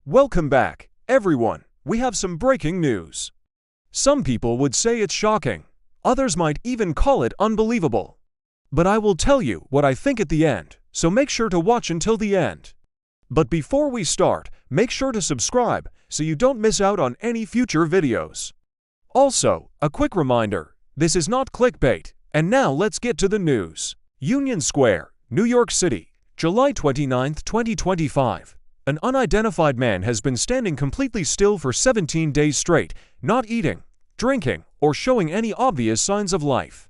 Welcome back, everyone. We have some breaking news. Some people would say it's shocking. Others might even call it unbelievable. But I will tell you what I think at the end, so make sure to watch until the end. But before we start, make sure to subscribe so you don't miss out on any future videos. Also, a quick reminder, this is not clickbait. And now let's get to the news. Union Square, New York City, July 29, 2025. An unidentified man has been standing completely still for 17 days straight, not eating, drinking, or showing any obvious signs of life.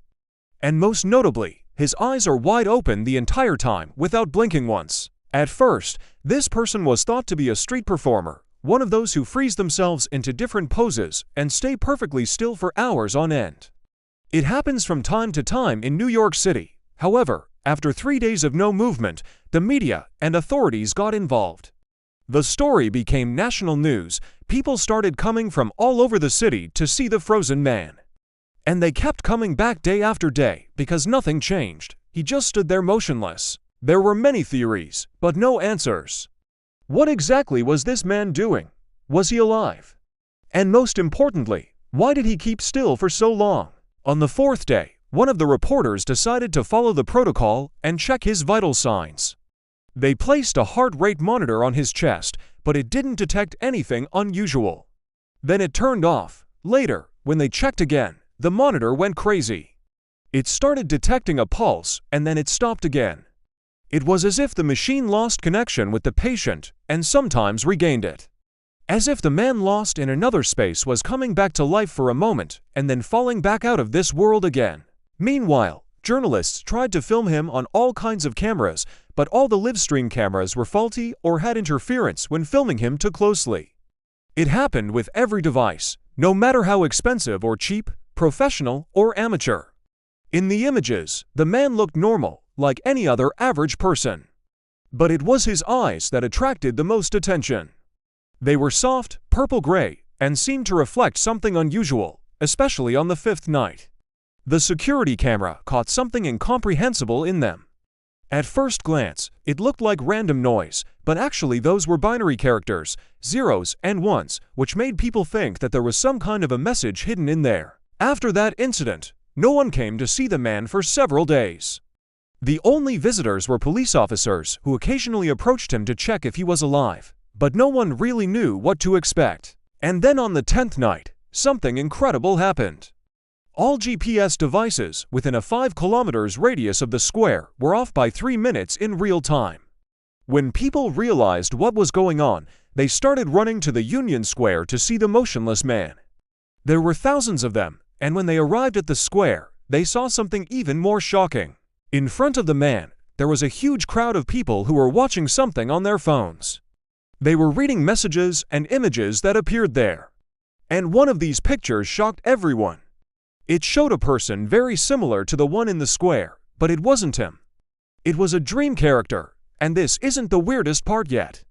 And most notably, his eyes are wide open the entire time without blinking once. At first, this person was thought to be a street performer, one of those who freeze themselves into different poses and stay perfectly still for hours on end. It happens from time to time in New York City. However, after 3 days of no movement, the media and authorities got involved. The story became national news. People started coming from all over the city to see the frozen man. And they kept coming back day after day because nothing changed. He just stood there motionless. There were many theories, but no answers. What exactly was this man doing? Was he alive? And most importantly, why did he keep still for so long? On the fourth day, one of the reporters decided to follow the protocol and check his vital signs. They placed a heart rate monitor on his chest, but it didn't detect anything unusual. Then it turned off. Later, when they checked again, the monitor went crazy. It started detecting a pulse, and then it stopped again. It was as if the machine lost connection with the patient and sometimes regained it. As if the man lost in another space was coming back to life for a moment and then falling back out of this world again. Meanwhile, journalists tried to film him on all kinds of cameras, but all the live stream cameras were faulty or had interference when filming him too closely. It happened with every device, no matter how expensive or cheap, professional or amateur. In the images, the man looked normal, like any other average person. But it was his eyes that attracted the most attention. They were soft, purple-gray, and seemed to reflect something unusual, especially on the fifth night. The security camera caught something incomprehensible in them. At first glance, it looked like random noise, but actually those were binary characters, zeros and ones, which made people think that there was some kind of a message hidden in there. After that incident, no one came to see the man for several days. The only visitors were police officers who occasionally approached him to check if he was alive, but no one really knew what to expect. And then on the 10th night, something incredible happened. All GPS devices within a 5 kilometers radius of the square were off by 3 minutes in real time. When people realized what was going on, they started running to the Union Square to see the motionless man. There were thousands of them, and when they arrived at the square, they saw something even more shocking. In front of the man, there was a huge crowd of people who were watching something on their phones. They were reading messages and images that appeared there. And one of these pictures shocked everyone. It showed a person very similar to the one in the square, but it wasn't him. It was a dream character, and this isn't the weirdest part yet.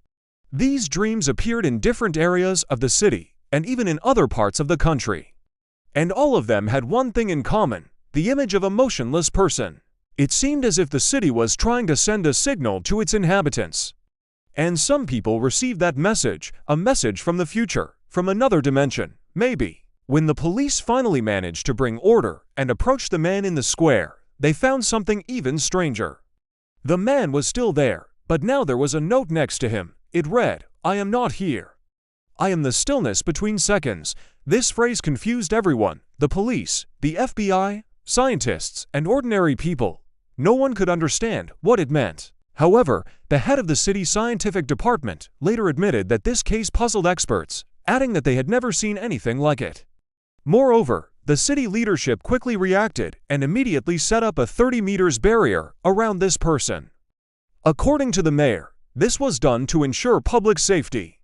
These dreams appeared in different areas of the city, and even in other parts of the country. And all of them had one thing in common, the image of a motionless person. It seemed as if the city was trying to send a signal to its inhabitants. And some people received that message, a message from the future, from another dimension, maybe. When the police finally managed to bring order and approach the man in the square, they found something even stranger. The man was still there, but now there was a note next to him. It read, "I am not here. I am the stillness between seconds." This phrase confused everyone, the police, the FBI, scientists, and ordinary people. No one could understand what it meant. However, the head of the city's scientific department later admitted that this case puzzled experts, adding that they had never seen anything like it. Moreover, the city leadership quickly reacted and immediately set up a 30 meters barrier around this person. According to the mayor, this was done to ensure public safety.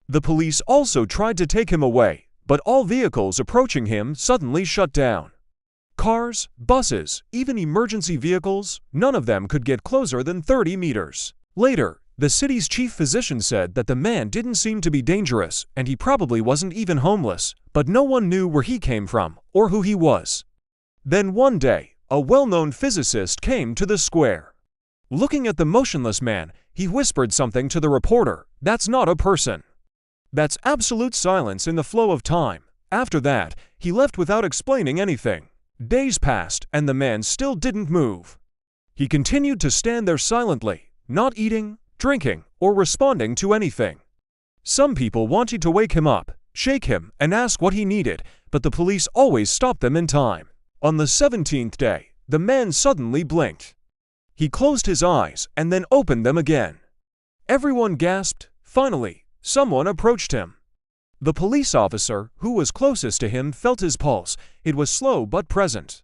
The police also tried to take him away, but all vehicles approaching him suddenly shut down. Cars, buses, even emergency vehicles, none of them could get closer than 30 meters. Later, the city's chief physician said that the man didn't seem to be dangerous and he probably wasn't even homeless, but no one knew where he came from or who he was. Then one day, a well-known physicist came to the square. Looking at the motionless man, he whispered something to the reporter. "That's not a person. That's absolute silence in the flow of time. After that, he left without explaining anything. Days passed, and the man still didn't move. He continued to stand there silently, not eating, drinking, or responding to anything. Some people wanted to wake him up, shake him, and ask what he needed, but the police always stopped them in time. On the 17th day, the man suddenly blinked. He closed his eyes and then opened them again. Everyone gasped. Finally, someone approached him. The police officer, who was closest to him, felt his pulse. It was slow but present.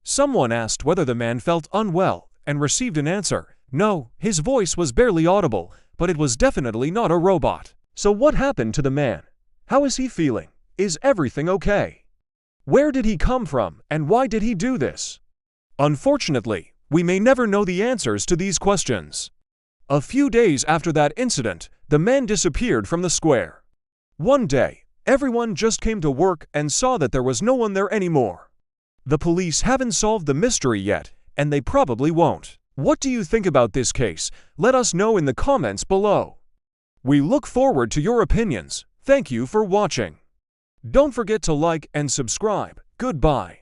Someone asked whether the man felt unwell and received an answer. No, his voice was barely audible, but it was definitely not a robot. So what happened to the man? How is he feeling? Is everything okay? Where did he come from, and why did he do this? Unfortunately, we may never know the answers to these questions. A few days after that incident, the man disappeared from the square. One day, everyone just came to work and saw that there was no one there anymore. The police haven't solved the mystery yet, and they probably won't. What do you think about this case? Let us know in the comments below. We look forward to your opinions. Thank you for watching. Don't forget to like and subscribe. Goodbye.